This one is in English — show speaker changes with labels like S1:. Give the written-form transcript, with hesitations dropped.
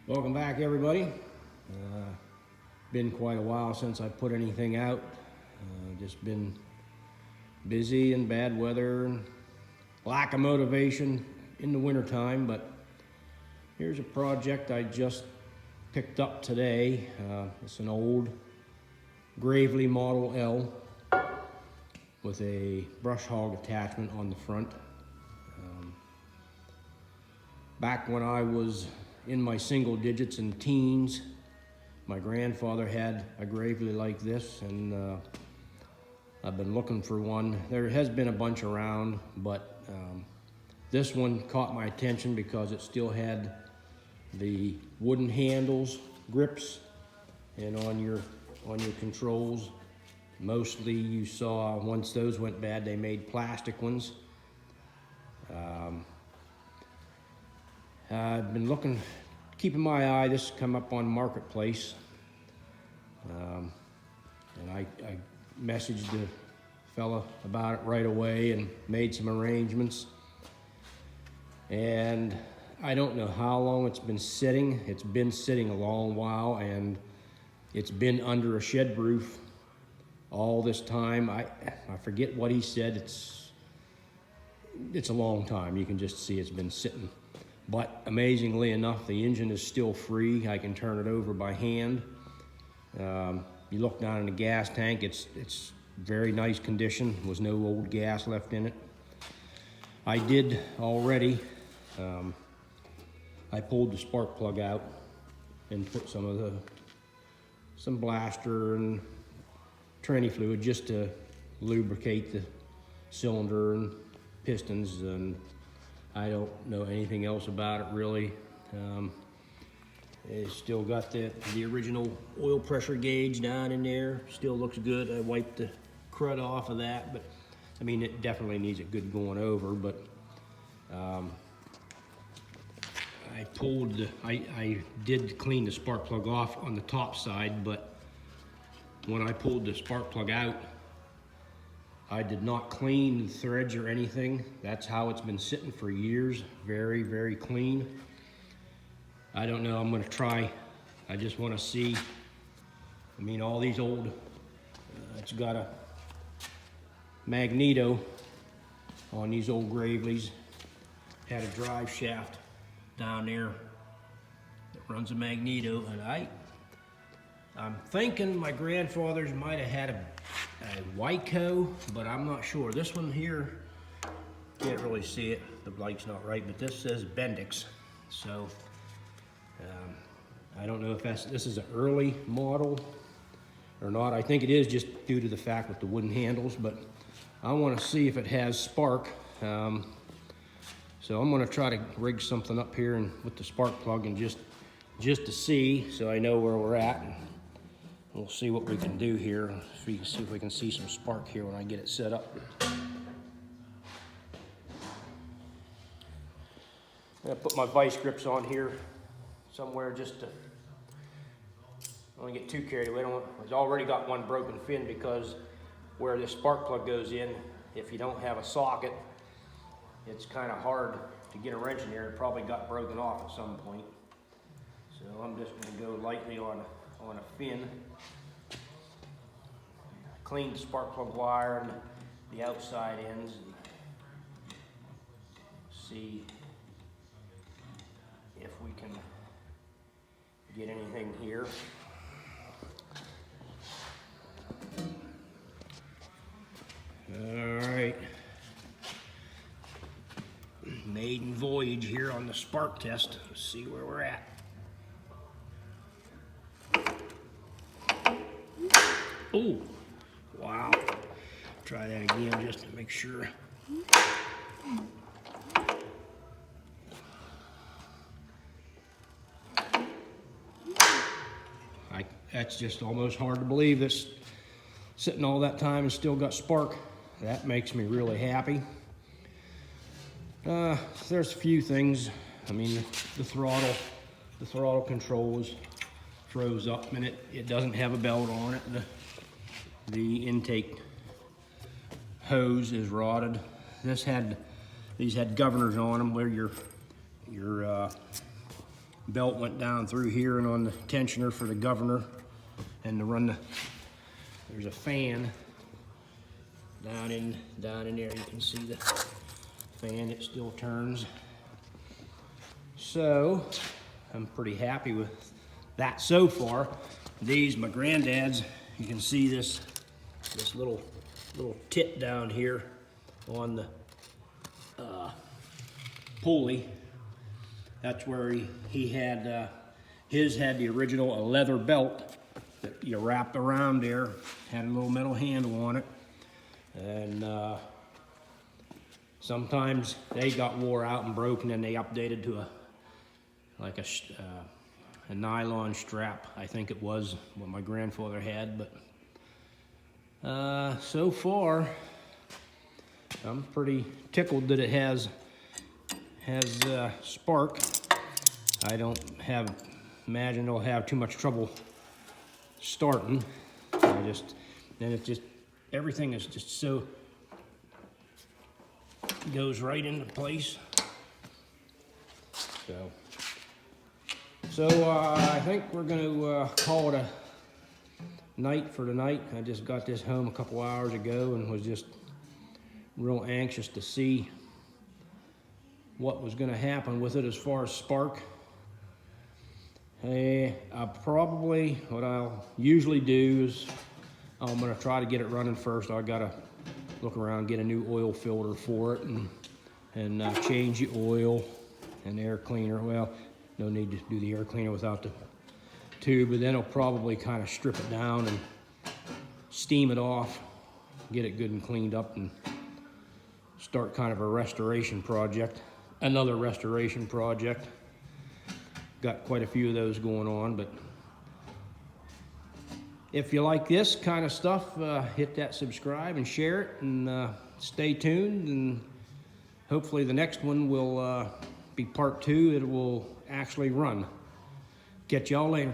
S1: Welcome back, everybody. Been quite a while since I put anything out. Just been busy and bad weather and lack of motivation in the wintertime, but here's a project I just picked up today. It's an old Gravely Model L with a brush hog attachment on the front. Back when I was in my single digits and teens, my grandfather had a Gravely like this, and I've been looking for one. There has been a bunch around, but this one caught my attention because it still had the wooden handles, grips, and on your controls. Mostly you saw, once those went bad, they made plastic ones. I've been looking, keeping my eye. This come up on Marketplace, and I messaged the fella about it right away and made some arrangements. And I don't know how long it's been sitting. It's been sitting a long while, and it's been under a shed roof all this time. I forget what he said. It's a long time. You can just see it's been sitting. But amazingly enough, the engine is still free. I can turn it over by hand. You look down in the gas tank, it's very nice condition. There was no old gas left in it. I did already, I pulled the spark plug out and put some blaster and tranny fluid just to lubricate the cylinder and pistons, and I don't know anything else about it really. It's still got the original oil pressure gauge down in there. Still looks good. I wiped the crud off of that, but I mean, it definitely needs a good going over. But I did clean the spark plug off on the top side, but when I pulled the spark plug out, I did not clean the threads or anything. That's how it's been sitting for years. Very, very clean. I don't know, I'm gonna try. I just wanna see. I mean, all these old, it's got a magneto on these old Gravely's. Had a drive shaft down there that runs a magneto, and I'm thinking my grandfather's might have had a Wyco, but I'm not sure. This one here, can't really see it, the light's not right, but this says Bendix. So I don't know if this is an early model or not. I think it is, just due to the fact with the wooden handles, but I want to see if it has spark. So I'm going to try to rig something up here and with the spark plug, and just to see, so I know where we're at. And we'll see what we can do here. See if we can see some spark here when I get it set up. I'm gonna put my vice grips on here somewhere just to, I don't get too carried away. I've already got one broken fin, because where this spark plug goes in, if you don't have a socket, it's kind of hard to get a wrench in there. It probably got broken off at some point. So I'm just gonna go lightly on a fin. Clean the spark plug wire and the outside ends, and see if we can get anything here. All right. Maiden voyage here on the spark test. Let's see where we're at. Oh, wow. Try that again just to make sure. That's just almost hard to believe this sitting all that time and still got spark. That makes me really happy. There's a few things. I mean, the throttle control is froze up, and it doesn't have a belt on it. The intake hose is rotted. These had governors on them where your belt went down through here and on the tensioner for the governor, and to run the, there's a fan down in there. You can see the fan, it still turns. So I'm pretty happy with that so far. These, my granddad's, you can see this little tit down here on the pulley. That's where he had, his had the original leather belt that you wrapped around there, had a little metal handle on it. And sometimes they got wore out and broken, and they updated to a nylon strap, I think it was what my grandfather had. But so far, I'm pretty tickled that it has spark. I don't imagine it'll have too much trouble starting. Everything is just so, goes right into place. So I think we're gonna call it a night for tonight. I just got this home a couple hours ago and was just real anxious to see what was gonna happen with it as far as spark. Probably what I'll usually do is I'm gonna try to get it running first. I gotta look around, get a new oil filter for it, and change the oil and air cleaner. Well, no need to do the air cleaner without the tube, but then I'll probably kind of strip it down and steam it off, get it good and cleaned up, and start kind of a restoration project, another restoration project. Got quite a few of those going on. But if you like this kind of stuff, hit that subscribe and share it, and stay tuned, and hopefully the next one will be part 2. It will actually run. Catch y'all later.